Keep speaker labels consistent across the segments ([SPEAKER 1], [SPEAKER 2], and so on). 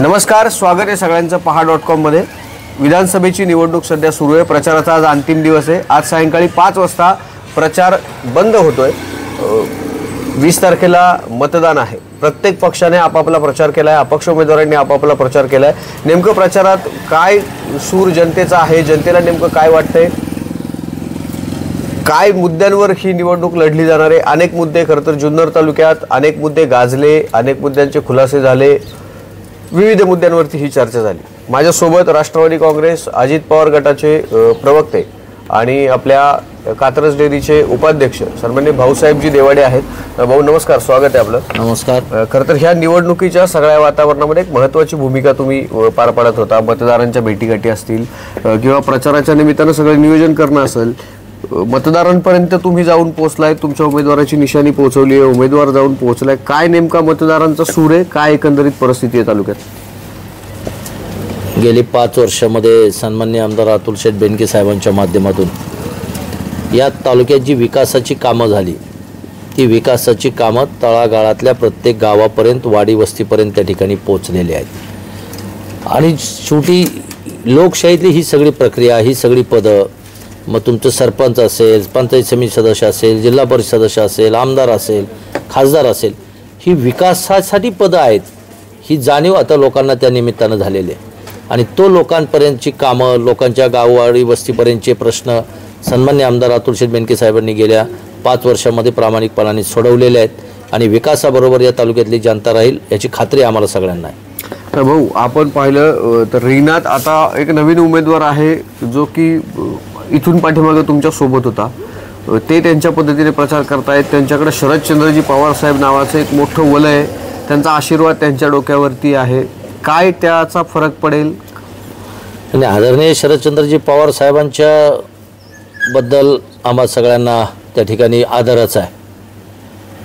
[SPEAKER 1] नमस्कार, स्वागत आहे सगळ्यांचं पहा.com मध्ये। विधानसभेची निवडणूक सध्या सुरू आहे। प्रचाराचा आज अंतिम दिवस आहे। आज सायंकाळी 5 वाजता प्रचार बंद होतोय। 20 तारखेला मतदान आहे। प्रत्येक पक्षाने आपापला प्रचार केलाय, अपक्ष उमेदवारांनी आपापला प्रचार केलाय। नेमकं प्रचारात काय सूर जनतेचा आहे, जनतेला नेमकं काय वाटतंय, काय मुद्द्यांवर ही निवडणूक लढली जाणार आहे। अनेक मुद्दे खरं तर जुन्नर तालुक्यात अनेक मुद्दे गाजले, अनेक मुद्द्यांचे खुलासे झाले, विविध मुद्द्यांवरती ही चर्चा झाली। माझ्यासोबत राष्ट्रवादी काँग्रेस अजित पवार गटाचे प्रवक्ते आणि आपल्या कात्रज डेअरीचे उपाध्यक्ष सन्माननीय भाऊसाहेबजी देवाडे आहेत। भाऊ नमस्कार, स्वागत आहे आपलं।
[SPEAKER 2] नमस्कार।
[SPEAKER 1] खरं तर ह्या निवडणुकीच्या सगळ्या वातावरणामध्ये एक महत्त्वाची भूमिका तुम्ही पार पाडत होता। मतदारांच्या भेटीगाठी असतील किंवा प्रचाराच्या निमित्तानं सगळं नियोजन करणं असेल, मतदारांपर्यंत तुम्ही जाऊन पोहोचलाय, तुमच्या उमेदवाराची निशाणी पोहोचवली आहे, उमेदवार जाऊन पोहोचलाय। काय नेमका मतदारांचा सूर आहे, काय एकंदरीत परिस्थिती आहे तालुक्यात?
[SPEAKER 2] गेली 5 वर्षामध्ये सन्माननीय आमदार अतुल शेठ बेनके साहेबांच्या माध्यमातून या तालुक्यात जी विकासाची कामं झाली, ती विकासाची कामं तळागाळातल्या प्रत्येक गावापर्यंत, वाडी वस्तीपर्यंत त्या ठिकाणी पोहोचलेली आहेत। आणि शेवटी लोकशाहीतली ही सगळी प्रक्रिया, ही सगळी पदं, मग तुमचं सरपंच असेल, पंचायत समिती सदस्य असेल, जिल्हा परिषद सदस्य असेल, आमदार असेल, खासदार असेल, ही विकासासाठी पदं आहेत, ही जाणीव आता लोकांना त्या निमित्तानं झालेली आहे। आणि तो लोकांपर्यंतची कामं, लोकांच्या गाववाडी वस्तीपर्यंतचे प्रश्न सन्माननीय आमदार अतुल शेठ बेनके साहेबांनी गेल्या 5 वर्षामध्ये प्रामाणिकपणाने सोडवलेले आहेत आणि विकासाबरोबर या तालुक्यातली जनता राहील याची खात्री आम्हाला सगळ्यांना आहे।
[SPEAKER 1] भाऊ, आपण पाहिलं तर रिंगणात आता एक नवीन उमेदवार आहे जो की इथून पाठीमागे तुमच्या सोबत होता, ते त्यांच्या पद्धतीने प्रचार करतायत। त्यांच्याकडे शरदचंद्रजी पवार साहेब नावाचं एक मोठं वलय आहे, त्यांचा आशीर्वाद त्यांच्या डोक्यावरती आहे। काय त्याचा फरक पडेल?
[SPEAKER 2] आणि आदरणीय शरदचंद्रजी पवार साहेबांच्या बद्दल आम्हा सगळ्यांना त्या ठिकाणी आदरच आहे,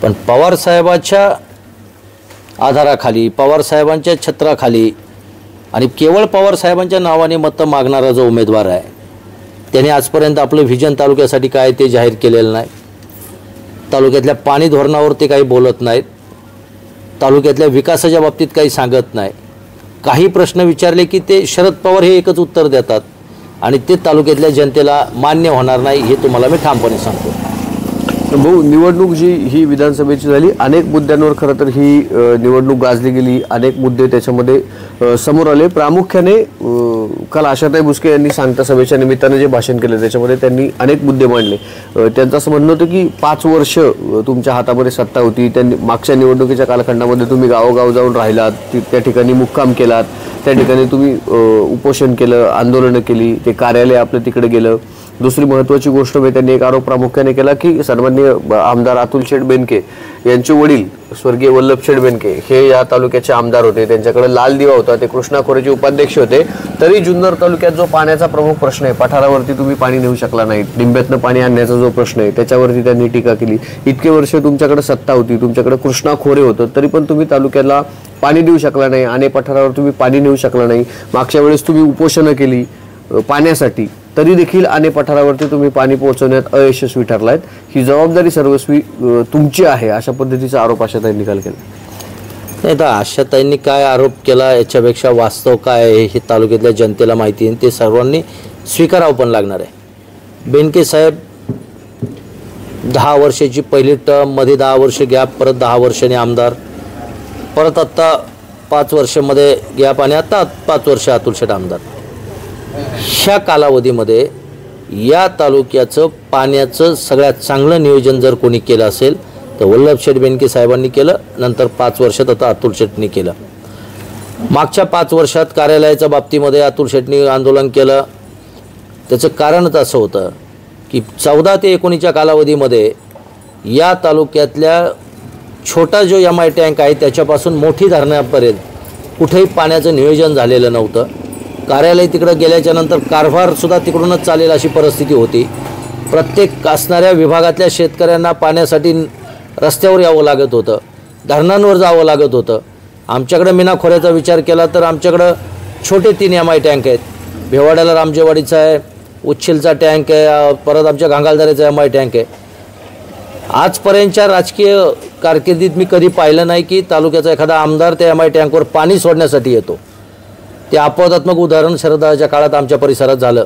[SPEAKER 2] पण पवार साहेबांच्या आधाराखाली, पवार साहेबांच्या छत्राखाली आणि केवळ पवार साहेबांच्या नावाने मतं मागणारा जो उमेदवार आहे, त्याने आजपर्यंत आपलं व्हिजन तालुक्यासाठी काय ते जाहीर केलेलं नाही। तालुक्यातल्या पाणी धोरणावर ते काही बोलत नाहीत, तालुक्यातल्या विकासाच्या बाबतीत काही सांगत नाही। काही प्रश्न विचारले की ते शरद पवार हे एकच उत्तर देतात आणि ते तालुक्यातल्या जनतेला मान्य होणार नाही, हे तुम्हाला मी ठामपणे सांगतो।
[SPEAKER 1] भाऊ, निवडणूक जी ही विधानसभेची झाली, अनेक मुद्द्यांवर खरं तर ही निवडणूक गाजली गेली, अनेक मुद्दे त्याच्यामध्ये समोर आले। प्रामुख्याने काल आशाताई बुचके यांनी सांगता सभेच्या निमित्तानं जे भाषण केलं त्याच्यामध्ये त्यांनी अनेक मुद्दे मांडले। त्यांचं असं म्हणणं होतं की 5 वर्ष तुमच्या हातामध्ये सत्ता होती, त्यांनी मागच्या निवडणुकीच्या कालखंडामध्ये तुम्ही गावोगाव जाऊन राहिलात, त्या ठिकाणी मुक्काम केलात, त्या ठिकाणी तुम्ही उपोषण केलं, आंदोलनं केली, ते कार्यालय आपलं तिकडे गेलं। दुसरी महत्त्वाची गोष्ट म्हणजे त्यांनी एक आरोप प्रामुख्याने केला की सन्माननीय आमदार अतुल शेठ बेनके यांचे वडील स्वर्गीय वल्लभ शेठ बेनके हे या तालुक्याचे आमदार होते, त्यांच्याकडे लाल दिवा होता, ते कृष्णा खोरेचे उपाध्यक्ष होते, तरी जुन्नर तालुक्यात जो पाण्याचा प्रमुख प्रश्न आहे, पठारावरती तुम्ही पाणी नेऊ शकला नाही, डिंब्यातनं पाणी आणण्याचा जो प्रश्न आहे त्याच्यावरती त्यांनी टीका केली। इतके वर्ष तुमच्याकडे सत्ता होती, तुमच्याकडे कृष्णा खोरे होतं, तरी पण तुम्ही तालुक्याला पाणी देऊ शकला नाही, आणि पठारावर तुम्ही पाणी नेऊ शकला नाही। मागच्या वेळेस तुम्ही उपोषणं केली पाण्यासाठी, तरी देखील आणि पठारावरती तुम्ही पाणी पोहोचवण्यात अयशस्वी ठरलायत। ही जबाबदारी सर्वस्वी तुमची आहे, अशा पद्धतीचा आरोप आशाताईंनी काल केला।
[SPEAKER 2] नाही, तर आशाताईंनी काय आरोप केला याच्यापेक्षा वास्तव काय आहे हे तालुक्यातल्या जनतेला माहिती आहे, ते सर्वांनी स्वीकारावं पण लागणार आहे। बेनके साहेब 10 वर्षाची पहिली टर्म, मध्ये 10 वर्ष गॅप, परत 10 वर्षांनी आमदार, परत आत्ता 5 वर्षामध्ये गॅप आणि आत्ता 5 वर्ष अतुल शेठ आमदार। ह्या कालावधीमध्ये या तालुक्याचं पाण्याचं सगळ्यात चांगलं नियोजन जर कोणी केलं असेल तर वल्लभ शेठ बेनके साहेबांनी केलं, नंतर 5 वर्षात आता अतुल शेठनी केलं। मागच्या 5 वर्षात कार्यालयाच्या बाबतीमध्ये अतुल शेठनी आंदोलन केलं, त्याचं कारणच असं होतं की 14 ते 19च्या कालावधीमध्ये या तालुक्यातल्या छोटा जो MI टँक आहे त्याच्यापासून मोठी धरणापर्यंत कुठेही पाण्याचं नियोजन झालेलं नव्हतं। कार्यालय तिकडं गेल्याच्यानंतर कारभारसुद्धा तिकडूनच चालेल अशी परिस्थिती होती। प्रत्येक असणाऱ्या विभागातल्या शेतकऱ्यांना पाण्यासाठी रस्त्यावर यावं लागत होतं, धरणांवर जावं लागत होतं। आमच्याकडे मीना खोऱ्याचा विचार केला तर आमच्याकडं छोटे 3 MI टँक आहेत, भेवाड्याला रामजेवाडीचा आहे, उच्छिलचा टँक आहे, परत आमच्या घांगालदाऱ्याचा MI टँक आहे। आजपर्यंतच्या राजकीय कारकिर्दीत मी कधी पाहिलं नाही की तालुक्याचा एखादा आमदार त्या MI टँकवर पाणी सोडण्यासाठी येतो. ते अपवादात्मक उदाहरण शरदाच्या काळात आमच्या परिसरात झालं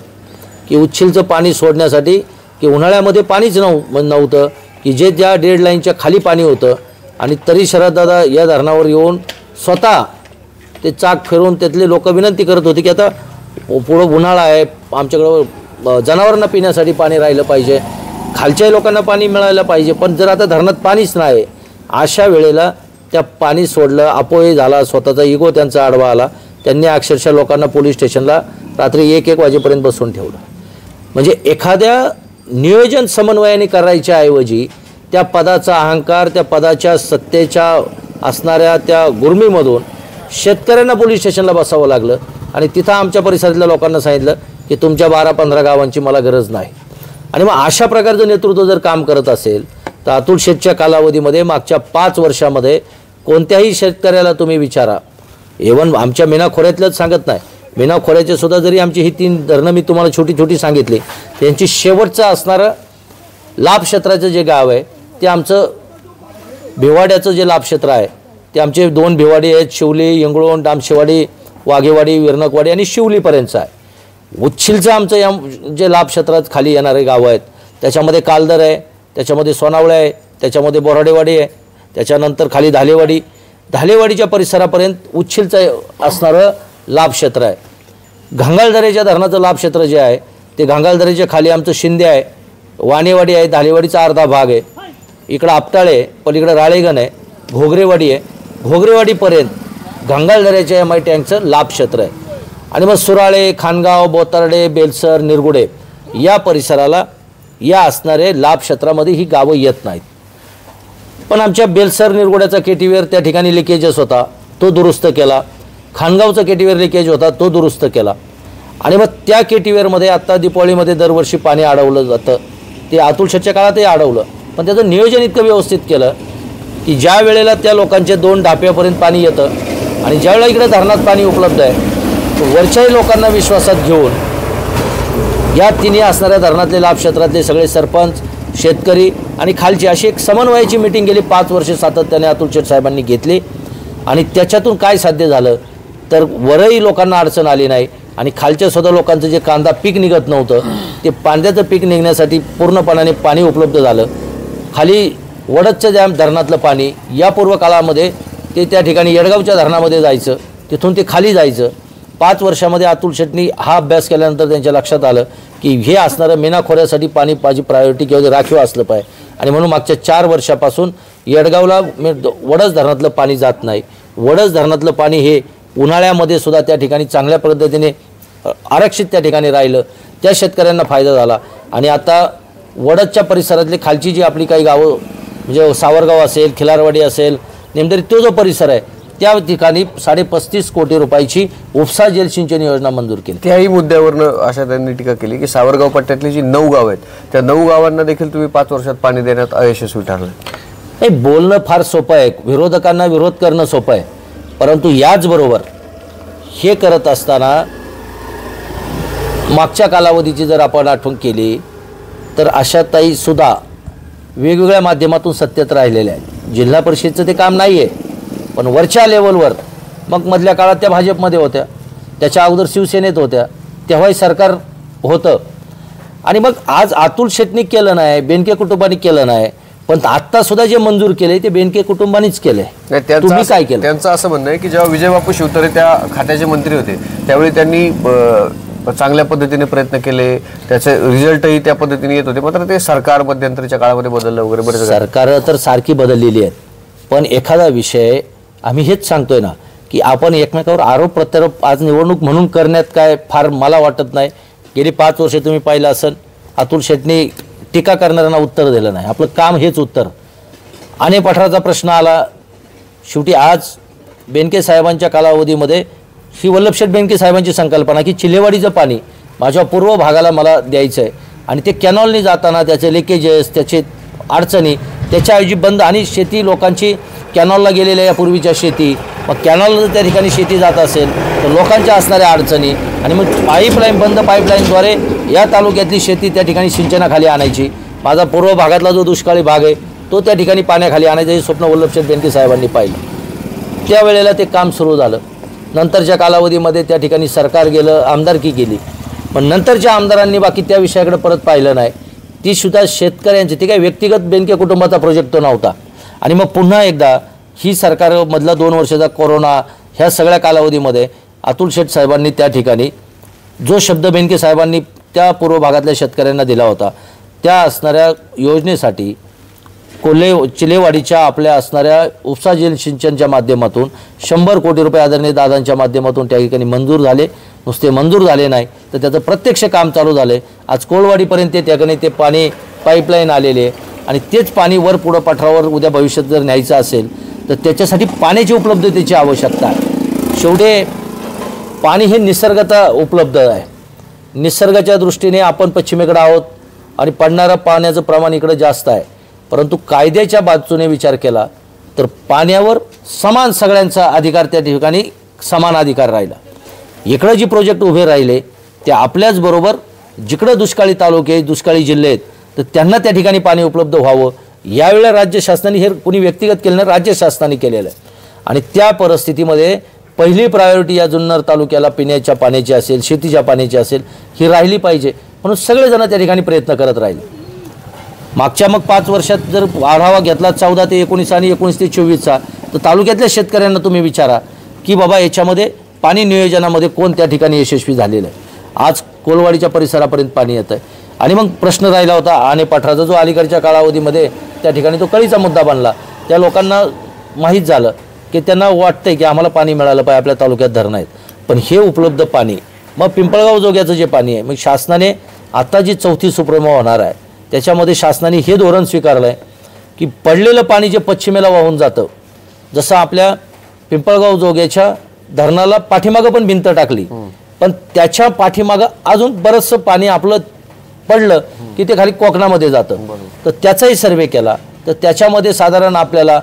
[SPEAKER 2] की उच्छिलचं पाणी सोडण्यासाठी की उन्हाळ्यामध्ये पाणीच नव्हतं की जे ज्या डेडलाईनच्या खाली पाणी होतं आणि तरी शरददादा या धरणावर येऊन स्वतः ते चाक फिरवून त्यातले लोक विनंती करत होते की आता पुढं उन्हाळा आहे, आमच्याकडं जनावरांना पिण्यासाठी पाणी राहिलं पाहिजे, खालच्या लोकांना पाणी मिळायला पाहिजे. पण जर आता धरणात पाणीच नाही, अशा वेळेला त्या पाणी सोडलं, अपव्यय झाला, स्वतःचा इगो त्यांचा आडवा आला. त्यांनी अक्षरशः लोकांना पोलीस स्टेशनला रात्री 1-1 वाजेपर्यंत बसवून ठेवलं. म्हणजे एखाद्या नियोजन समन्वयाने करायच्या ऐवजी त्या पदाचा अहंकार, त्या पदाच्या सत्तेच्या असणाऱ्या त्या गुर्मीमधून शेतकऱ्यांना पोलीस स्टेशनला बसावं लागलं. आणि तिथं आमच्या परिसरातल्या लोकांना सांगितलं की तुमच्या 12-15 गावांची मला गरज नाही. आणि मग अशा प्रकारचं नेतृत्व जर काम करत असेल तर अतुल शेठच्या कालावधीमध्ये मागच्या 5 वर्षामध्ये कोणत्याही शेतकऱ्याला तुम्ही विचारा, इव्हन आमच्या मीना खोऱ्यातलंच सांगत नाही, मीना खोऱ्याचे सुद्धा जरी आमची ही 3 धरणं मी तुम्हाला छोटी छोटी सांगितली, त्यांची शेवटचं असणारं लाभ क्षेत्राचं जे गाव आहे ते आमचं भिवाड्याचं जे लाभ क्षेत्र आहे ते आमचे 2 भिवाडी आहेत, शिवली, इंगळोण, डामशेवाडी, वाघेवाडी, विरणकवाडी आणि शिवलीपर्यंतचं आहे. उच्छिलचं आमचं या जे लाभ क्षेत्रात खाली येणारे गावं आहेत त्याच्यामध्ये कालदर आहे, त्याच्यामध्ये सोनावळे आहे, त्याच्यामध्ये बोराडेवाडी आहे, त्याच्यानंतर खाली धालेवाडीच्या परिसरापर्यंत उच्छिलचं असणारं लाभ क्षेत्र आहे. घांगाळदऱ्याच्या धरणाचं लाभ क्षेत्र जे आहे ते घांगाळदऱ्याच्या खाली आमचं शिंदे आहे, वाणेवाडी आहे, धालेवाडीचा अर्धा भाग आहे, इकडं आपटाळे, पलीकडं राळेगण आहे, घोगरेवाडी आहे. घोगरेवाडीपर्यंत घांगाळदऱ्याच्या MI टँकचं लाभ क्षेत्र आहे. आणि मग सुराळे, खानगाव, बोतार्डे, बेलसर, निरगुडे या परिसराला या असणारे लाभ क्षेत्रामध्ये ही गावं येत नाहीत. पण आमच्या बेलसर निरगुड्याचा KTVR त्या ठिकाणी लिकेजेस होता, तो दुरुस्त केला. खानगावचा KTVR लिकेज होता, तो दुरुस्त केला. आणि मग त्या KTVRमध्ये आत्ता दिपावळीमध्ये दरवर्षी पाणी अडवलं जातं, ते अतुल शेठच्या काळातही अडवलं. पण त्याचं नियोजन इतकं व्यवस्थित केलं की ज्या वेळेला त्या लोकांचे 2 ढाप्यापर्यंत पाणी येतं आणि ज्यावेळेला इकडे धरणात पाणी उपलब्ध आहे, वरच्याही लोकांना विश्वासात घेऊन या तिन्ही असणाऱ्या धरणातले लाभ क्षेत्रातले सगळे सरपंच, शेतकरी आणि खालची अशी एक समन्वयाची मीटिंग गेली 5 वर्षे सातत्याने अतुल शेठ साहेबांनी घेतली. आणि त्याच्यातून काय साध्य झालं तर वरही लोकांना अडचण आली नाही आणि खालच्या सुद्धा लोकांचं जे कांदा पीक निघत नव्हतं ते कांद्याचं पीक निघण्यासाठी पूर्णपणाने पाणी उपलब्ध झालं. खाली वडदच्या ज्या धरणातलं पाणी या पूर्व काळामध्ये ते त्या ठिकाणी येडगावच्या धरणामध्ये जायचं, तिथून ते खाली जायचं. 5 वर्षामध्ये अतुल शेठनी हा अभ्यास केल्यानंतर त्यांच्या लक्षात आलं की हे असणारं मीना खोऱ्यासाठी पाणी माझी प्रायोरिटी किंवा राखीव असलं पाहिजे. आणि म्हणून मागच्या 4 वर्षापासून येडगावला वडस धरणातलं पाणी जात नाही. वडस धरणातलं पाणी हे उन्हाळ्यामध्ये सुद्धा त्या ठिकाणी चांगल्या पद्धतीने आरक्षित त्या ठिकाणी राहिलं, त्या शेतकऱ्यांना फायदा झाला. आणि आता वडदच्या परिसरातली खालची जी आपली काही गावं म्हणजे सावरगाव असेल, खिलारवाडी असेल, नेमदरी तो जो परिसर आहे त्या ठिकाणी 35.5 कोटी रुपयाची उपसा जलसिंचन योजना मंजूर केली.
[SPEAKER 1] त्याही मुद्द्यावरनं अशा त्यांनी टीका केली की सावरगाव पट्ट्यातली जी 9 गावं आहेत त्या 9 गावांना देखील तुम्ही 5 वर्षात पाणी देण्यात अयशस्वी ठरलं.
[SPEAKER 2] हे बोलणं फार सोपं आहे, विरोधकांना विरोध करणं सोपं आहे, परंतु याचबरोबर हे करत असताना मागच्या कालावधीची जर आपण आठवण केली तर आशाताई सुद्धा वेगवेगळ्या माध्यमातून सत्तेत राहिलेल्या आहेत. जिल्हा परिषदेचं ते काम नाही आहे, पण वरच्या लेवलवर मग मधल्या काळात त्या भाजपमध्ये होत्या, त्याच्या अगोदर शिवसेनेत होत्या, तेव्हाही सरकार होतं. आणि मग आज अतुल शेठनी केलं नाही, बेनके कुटुंबाने केलं नाही, पण आत्ता सुद्धा जे मंजूर केले ते बेनके कुटुंबानेच केले. तुम्ही काय केलं?
[SPEAKER 1] त्यांचं असं म्हणणं आहे की जेव्हा विजयबापू शिवतारे त्या खात्याचे मंत्री होते त्यावेळी त्यांनी चांगल्या पद्धतीने प्रयत्न केले, त्याचे रिझल्टही त्या पद्धतीने येत होते, मात्र ते सरकार मध्यंतरीच्या काळामध्ये बदललं वगैरे बरेच.
[SPEAKER 2] सरकार तर सारखी बदललेली आहेत, पण एखादा विषय आम्ही हेच सांगतोय ना की आपण एकमेकावर आरोप प्रत्यारोप आज निवडणूक म्हणून करण्यात काय फार मला वाटत नाही. गेली 5 वर्षे तुम्ही पाहिलं असेल अतुल शेठनी टीका करणाऱ्यांना उत्तर दिलं नाही. आपलं काम हेच उत्तर. आणे पठाराचा प्रश्न आला, शेवटी आज बेनके साहेबांच्या कालावधीमध्ये ही वल्लभशेठ बेनके साहेबांची संकल्पना की चिल्लेवाडीचं पाणी माझ्या पूर्व भागाला मला द्यायचं आहे आणि ते कॅनॉलनी जाताना त्याचे लिकेजेस, त्याचे अडचणी, त्याच्याऐवजी बंद आणि शेती लोकांची कॅनॉलला गेलेल्या या पूर्वीच्या शेती, मग कॅनॉलला जर त्या ठिकाणी शेती जात असेल तर लोकांच्या असणाऱ्या अडचणी आणि मग पाईपलाईन, बंद पाईपलाईनद्वारे या तालुक्यातली शेती त्या ठिकाणी सिंचनाखाली आणायची. माझा पूर्व भागातला जो दुष्काळी भाग आहे तो त्या ठिकाणी पाण्याखाली आणायचं हे स्वप्न वल्लभशेठ बेनके साहेबांनी पाहिलं। त्यावेळेला ते काम सुरू झालं। नंतरच्या कालावधीमध्ये त्या ठिकाणी सरकार गेलं, आमदारकी केली, पण नंतरच्या आमदारांनी बाकी त्या विषयाकडे परत पाहिलं नाही। ती सुद्धा शेतकऱ्यांची, ती काही व्यक्तिगत बेनके कुटुंबाचा प्रोजेक्ट तो नव्हता। आणि मग पुन्हा एकदा ही सरकारमधला 2 वर्षाचा कोरोना, ह्या सगळ्या कालावधीमध्ये अतुल शेठ साहेबांनी त्या ठिकाणी जो शब्द बेनके साहेबांनी त्या पूर्व भागातल्या शेतकऱ्यांना दिला होता, त्या असणाऱ्या योजनेसाठी चिलेवाडीच्या आपल्या असणाऱ्या उपसा जल सिंचनच्या माध्यमातून 100 कोटी रुपये आदरणीय दादांच्या माध्यमातून त्या ठिकाणी मंजूर झाले। नुसते मंजूर झाले नाही तर त्याचं प्रत्यक्ष काम चालू झाले। आज कोळवाडीपर्यंत त्या ठिकाणी ते पाणी पाईपलाईन आलेले आहे आणि तेच पाणी वर पुढं पठारावर उद्या भविष्यात जर न्यायचं असेल तर त्याच्यासाठी पाण्याची उपलब्धतेची आवश्यकता आहे। शेवटी पाणी हे निसर्गात उपलब्ध आहे। निसर्गाच्या दृष्टीने आपण पश्चिमेकडे आहोत आणि पडणारं पाण्याचं प्रमाण इकडे जास्त आहे, परंतु कायद्याच्या बाजूने विचार केला तर पाण्यावर समान सगळ्यांचा अधिकार, त्या ठिकाणी समान अधिकार राहिला। इकडे जी प्रोजेक्ट उभे राहिले ते आपल्याच बरोबर जिकडे दुष्काळी तालुके, दुष्काळी जिल्हे आहेत तर त्यांना त्या ठिकाणी पाणी उपलब्ध व्हावं, यावेळेला राज्य शासनाने, हे कोणी व्यक्तिगत केलं नाही, राज्य शासनाने केलेलं आहे। आणि त्या परिस्थितीमध्ये पहिली प्रायोरिटी या जुन्नर तालुक्याला पिण्याच्या पाण्याची असेल, शेतीच्या पाण्याची असेल, ही राहिली पाहिजे, म्हणून सगळेजण त्या ठिकाणी प्रयत्न करत राहिले। मागच्या मग 5 वर्षात जर आढावा घेतला 14 ते 19 आणि 19 ते 24चा, तर तालुक्यातल्या शेतकऱ्यांना तुम्ही विचारा की बाबा याच्यामध्ये पाणी नियोजनामध्ये कोण त्या ठिकाणी यशस्वी झालेलं आहे। आज कोलवाडीच्या परिसरापर्यंत पाणी येतं आहे। आणि मग प्रश्न राहिला होता आनेपाठराचा, जो अलीकडच्या कालावधीमध्ये त्या ठिकाणी तो कळीचा मुद्दा बनला। त्या लोकांना माहीत झालं की त्यांना वाटतंय की आम्हाला पाणी मिळालं पाहिजे, आपल्या तालुक्यात धरणं आहेत, पण हे उपलब्ध पाणी, मग पिंपळगाव जोग्याचं जे पाणी आहे, मग शासनाने आता जी 4थी सुप्रीमो होणार आहे त्याच्यामध्ये शासनाने हे धोरण स्वीकारलं आहे की पडलेलं पाणी जे पश्चिमेला वाहून जातं, जसं आपल्या पिंपळगाव जोग्याच्या धरणाला पाठीमागं पण भिंत टाकली, पण त्याच्या पाठीमागं अजून बरंचसं पाणी आपलं पडलं की ते खाली कोकणामध्ये जातं, तर त्याचाही सर्वे केला तर त्याच्यामध्ये साधारण आपल्याला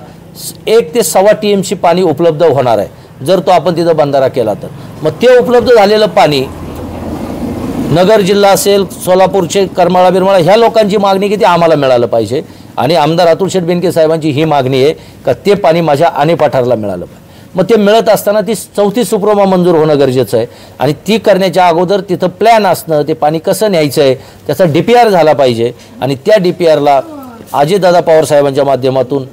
[SPEAKER 2] 1 ते 1.25 TMC पाणी उपलब्ध होणार आहे जर तो आपण तिथं बंधारा केला तर। मग ते उपलब्ध झालेलं पाणी नगर जिल्हा असेल, सोलापूरचे करमाळा बिरमाळा ह्या लोकांची मागणी की ते आम्हाला मिळालं पाहिजे आणि आमदार अतुल शेठ बेनके साहेबांची ही मागणी आहे का ते पाणी माझ्या आनेपाठारला मिळालं पाहिजे। मग ते मिळत असताना ती 4थी सुप्रीमो मंजूर होणं गरजेचं आहे आणि ती करण्याच्या अगोदर तिथं प्लॅन असणं, ते पाणी कसं न्यायचं आहे त्याचा DPR झाला पाहिजे आणि त्या DPRला अजितदादा पवार साहेबांच्या माध्यमातून,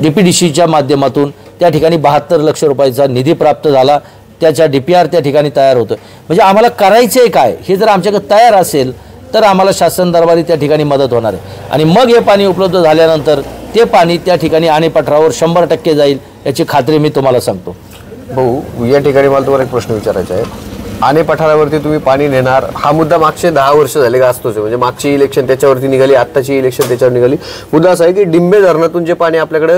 [SPEAKER 2] DPDCच्या माध्यमातून त्या ठिकाणी 72 लक्ष रुपयाचा निधी प्राप्त झाला। त्याच्या DPR त्या ठिकाणी तयार होतं। म्हणजे आम्हाला करायचं आहे काय हे जर आमच्याकडे तयार असेल तर आम्हाला शासन दरबारी त्या ठिकाणी मदत होणार आहे आणि मग हे पाणी उपलब्ध झाल्यानंतर ते पाणी त्या ठिकाणी आनेपाठरावर 100% जाईल याची खात्री मी तुम्हाला सांगतो।
[SPEAKER 1] भाऊ, या ठिकाणी मला तुम्हाला एक प्रश्न विचारायचा आहे। आनेपाठारावरती तुम्ही पाणी नेणार हा मुद्दा मागचे 10 वर्ष झाले गाजतोच आहे, म्हणजे मागची इलेक्शन त्याच्यावरती निघाली, आत्ताची इलेक्शन त्याच्यावर निघाली। मुद्दा असा आहे की डिंबे धरणातून जे पाणी आपल्याकडे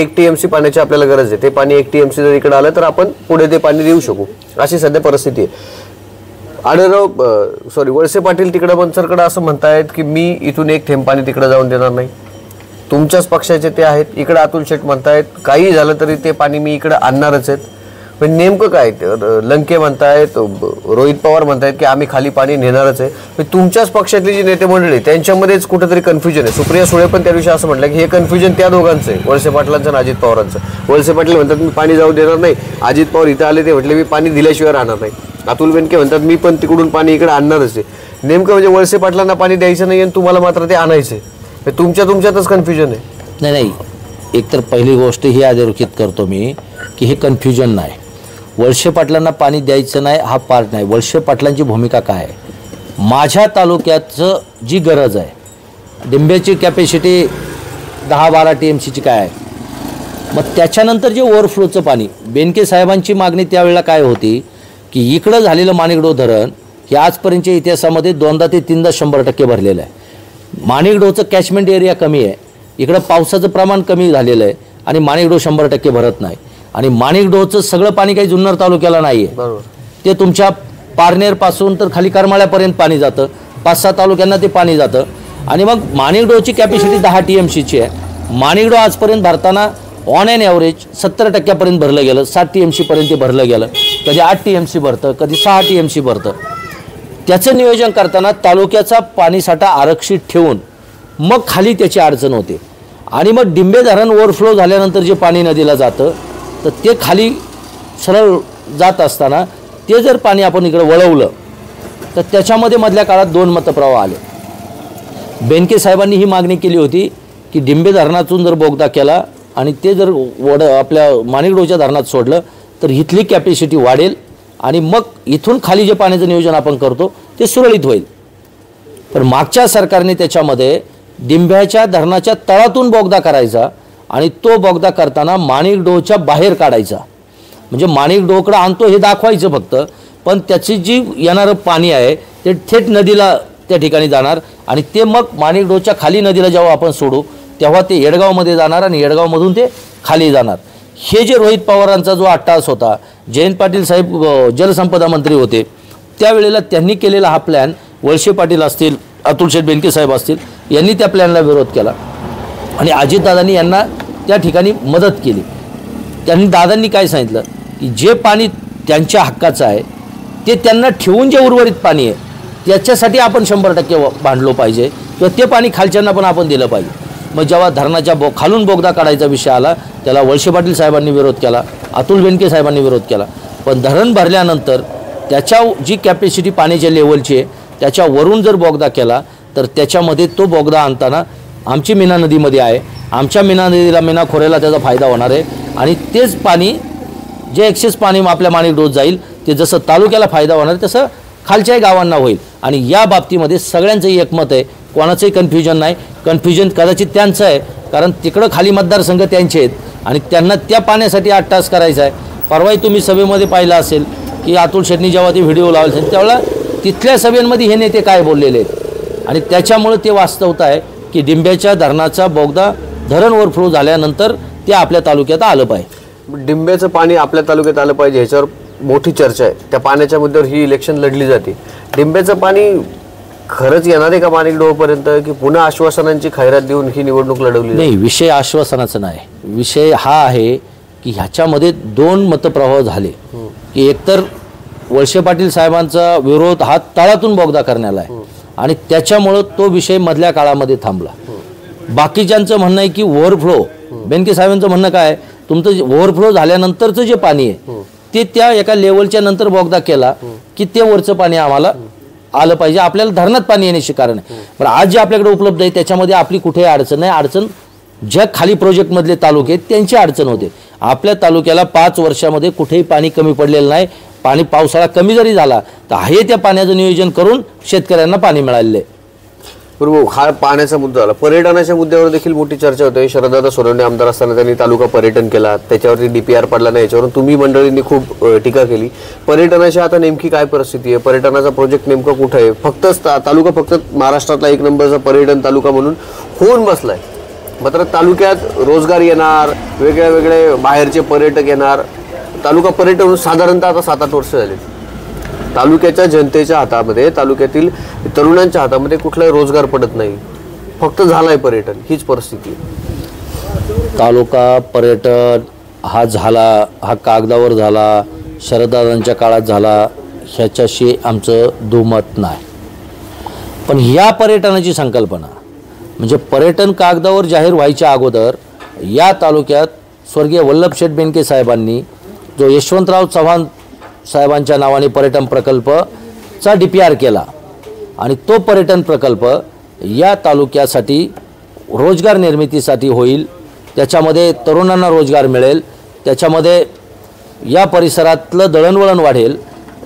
[SPEAKER 1] 1 TMC पाण्याची आपल्याला गरज आहे, ते पाणी 1 TMC जर इकडे आलं तर आपण पुढे ते पाणी देऊ शकू, अशी सध्या परिस्थिती आहे। वळसे पाटील तिकडे मनसरकडे असं म्हणतायत की मी इथून 1 थेंब पाणी तिकडे जाऊन देणार नाही। तुमच्याच पक्षाचे ते आहेत, इकडे अतुल शेठ म्हणतायत काही झालं तरी ते पाणी मी इकडे आणणारच आहेत। पण नेमकं काय, लंके म्हणतायत, रोहित पवार म्हणतायत की आम्ही खाली पाणी नेणारच आहे। तुमच्याच पक्षातली जी नेते मंडळी त्यांच्यामध्येच कुठेतरी कन्फ्युजन आहे। सुप्रिया सुळे पण त्या दिवशी असं म्हटलं की हे कन्फ्युजन त्या दोघांचं आहे, वळसे पाटलांचं आणि अजित पवारांचं। वळसे पाटील म्हणतात मी पाणी जाऊ देणार नाही, अजित पवार इथं आले ते म्हटले मी पाणी दिल्याशिवाय राहणार नाही, अतुल बेनके म्हणतात मी पण तिकडून पाणी इकडे आणणारच आहे। नेमकं म्हणजे वळसे पाटलांना पाणी द्यायचं नाही आणि तुम्हाला मात्र ते आणायचे, तुमच्यातच कन्फ्युजन आहे।
[SPEAKER 2] नाही, एकतर पहिली गोष्ट ही अधोरेखित करतो मी की हे कन्फ्युजन नाही, वळसे पाटलांना पाणी द्यायचं नाही हा पार्ट नाही। वळसे पाटलांची भूमिका काय आहे, माझ्या तालुक्याचं जी गरज आहे, डिंब्याची कॅपॅसिटी 10-12 TMCची काय आहे, मग त्याच्यानंतर जे ओव्हरफ्लोचं पाणी, बेनके साहेबांची मागणी त्यावेळेला काय होती की इकडं झालेलं माणिकडो धरण हे आजपर्यंतच्या इतिहासामध्ये 2दा ते 3दा 100% भरलेलं आहे। माणिकडोचं कॅचमेंट एरिया कमी आहे, इकडं पावसाचं प्रमाण कमी झालेलं आहे आणि माणिकडो 100% भरत नाही आणि माणिकडोचं सगळं पाणी काही जुन्नर तालुक्याला नाही आहे, ते तुमच्या पारनेरपासून तर खाली करमाळ्यापर्यंत पाणी जातं, 5-6 तालुक्यांना ते पाणी जातं आणि मग माणिकडोची कॅपॅसिटी 10 TMCची आहे। माणिकडो आजपर्यंत भरताना ऑन ॲन ॲव्हरेज 70% भरलं गेलं, 7 TMCपर्यंत ते भरलं गेलं, कधी 8 TMC भरतं, कधी 6 TMC भरतं। त्याचं नियोजन करताना तालुक्याचा पाणीसाठा आरक्षित ठेवून मग खाली त्याची अडचण होते. आणि मग डिंबे धरण ओव्हरफ्लो झाल्यानंतर जे पाणी नदीला जातं तर ते खाली सरळ जात असताना ते जर पाणी आपण इकडे वळवलं तर त्याच्यामध्ये मधल्या काळात 2 मतप्रवाह आले. बेनके साहेबांनी ही मागणी केली होती की डिंबे धरणातून जर बोगदा केला आणि ते जर आपल्या माणिकडोच्या धरणात सोडलं तर इथली कॅपॅसिटी वाढेल आणि मग इथून खाली जे पाण्याचं नियोजन आपण करतो ते सुरळीत होईल. पण मागच्या सरकारने त्याच्यामध्ये डिंब्याच्या धरणाच्या तळातून बोगदा करायचा आणि तो बोगदा करताना माणिकडोच्या बाहेर काढायचा. म्हणजे माणिकडोकडं आणतो हे दाखवायचं फक्त, पण त्याची जी येणारं पाणी आहे ते थेट नदीला त्या ठिकाणी जाणार आणि ते मग माणिकडोच्या खाली नदीला जेव्हा आपण सोडू तेव्हा ते येडगावमध्ये जाणार आणि येडगावमधून ते खाली जाणार. हे जे रोहित पवारांचा जो अट्टास होता, जयंत पाटील साहेब जलसंपदा मंत्री होते त्यावेळेला त्यांनी केलेला हा प्लॅन, वळसे पाटील असतील, अतुल शेठ बेनके साहेब असतील यांनी त्या प्लॅनला विरोध केला आणि अजितदादांनी यांना त्या ठिकाणी मदत केली. दादांनी काय सांगितलं की जे पाणी त्यांच्या हक्काचं आहे ते त्यांना ठेवून जे उर्वरित पाणी आहे त्याच्यासाठी आपण 100% भांडलो पाहिजे किंवा ते पाणी खालच्यांना पण आपण दिलं पाहिजे. मग जेव्हा धरणाच्या खालून बोगदा काढायचा विषय आला त्याला वळसे पाटील साहेबांनी विरोध केला, अतुल बेनके साहेबांनी विरोध केला. पण धरण भरल्यानंतर त्याच्या जी कॅपॅसिटी पाण्याच्या लेवलची आहे त्याच्यावरून जर बोगदा केला तर त्याच्यामध्ये तो बोगदा आणताना आमची मीना नदीमध्ये आहे, आमच्या मीना नदीला मीना खोऱ्याला त्याचा फायदा होणार आहे आणि तेच पाणी जे एक्सेस पाणी आपल्या माणिकडोत जाईल ते जसं तालुक्याला फायदा होणार तसं खालच्याही गावांना होईल. आणि या बाबतीमध्ये सगळ्यांचंही एकमत आहे, कोणाचंही कन्फ्युजन नाही. कन्फ्युजन कदाचित त्यांचं आहे कारण तिकडं खाली मतदारसंघ त्यांचे आहेत आणि त्यांना त्या पाण्यासाठी अट्टास करायचा आहे. परवाही तुम्ही सभेमध्ये पाहिलं असेल की अतुल शेट्टी जेव्हा ते व्हिडिओ लावले असेल त्यावेळेला तिथल्या सभेमध्ये हे नेते काय बोललेले आहेत आणि त्याच्यामुळे ते वास्तवता आहे की डिंब्याच्या धरणाचा बोगदा धरण ओव्हरफ्लो झाल्यानंतर ते आपल्या तालुक्यात आलं पाहिजे.
[SPEAKER 1] डिंब्याचं पाणी आपल्या तालुक्यात आलं पाहिजे ह्याच्यावर मोठी चर्चा आहे. त्या पाण्याच्या मुद्द्यावर ही इलेक्शन लढली जाते. डिंब्याचं पाणी खरंच येणार आहे का माणिकडोपर्यंत की पुन्हा आश्वासनांची खैरात देऊन ही निवडणूक लढवली?
[SPEAKER 2] नाही, विषय आश्वासनाचा नाही. विषय हा आहे की ह्याच्यामध्ये 2 मतप्रवाह झाले की एकतर वळसे पाटील साहेबांचा विरोध हा तळातून बोगदा करण्याला आहे आणि त्याच्यामुळं तो विषय मधल्या काळामध्ये थांबला. बाकीच्यांचं म्हणणं आहे की ओव्हरफ्लो, बेनके साहेबांचं म्हणणं काय, तुमचं ओव्हरफ्लो झाल्यानंतरचं जे पाणी आहे ते त्या एका लेवलच्या नंतर बोगदा केला की ते वरचं पाणी आम्हाला आलं पाहिजे, आपल्याला धरणात पाणी येण्याचे कारण आहे. पण आज जे आपल्याकडे उपलब्ध आहे त्याच्यामध्ये आपली कुठेही अडचण नाही. अडचण ज्या खाली प्रोजेक्टमधले तालुके आहेत त्यांची अडचण होते. आपल्या तालुक्याला 5 वर्षामध्ये कुठेही पाणी कमी पडलेलं नाही. पाणी पावसाळा कमी जरी झाला तर हे त्या पाण्याचं नियोजन करून शेतकऱ्यांना पाणी मिळालेलं आहे.
[SPEAKER 1] बरोबर. हा पाण्याचा मुद्दा आला. पर्यटनाच्या मुद्द्यावर देखील मोठी चर्चा होते. शरददादा सोनवणे आमदार असताना त्यांनी तालुका पर्यटन केला, त्याच्यावरती DPR पडला नाही, याच्यावरून तुम्ही मंडळींनी खूप टीका केली. पर्यटनाची आता नेमकी काय परिस्थिती आहे? पर्यटनाचा प्रोजेक्ट नेमका कुठे आहे? तालुका फक्त महाराष्ट्रातला 1 नंबरचा पर्यटन तालुका म्हणून होऊन बसलाय. मात्र तालुक्यात रोजगार येणार, वेगळे बाहेरचे पर्यटक येणार. तालुका पर्यटन साधारणतः आता 7-8 वर्ष झाली. तालुक्याच्या जनतेच्या हातामध्ये, तालुक्यातील तरुणांच्या हातामध्ये कुठलाही रोजगार पडत नाही, फक्त झालाय पर्यटन. हीच परिस्थिती.
[SPEAKER 2] तालुका पर्यटन हा झाला, हा कागदावर झाला, शरददादांच्या काळात झाला, ह्याच्याशी आमचं दुमत नाही. पण ह्या पर्यटनाची संकल्पना म्हणजे पर्यटन कागदावर जाहीर व्हायच्या अगोदर या तालुक्यात स्वर्गीय वल्लभशेठ बेनके साहेबांनी जो यशवंतराव चव्हाण साहेबांच्या नावाने पर्यटन प्रकल्पचा DPR केला आणि तो पर्यटन प्रकल्प या तालुक्यासाठी रोजगार निर्मितीसाठी होईल. त्याच्यामध्ये तरुणांना रोजगार मिळेल, त्याच्यामध्ये या परिसरातलं दळणवळण वाढेल.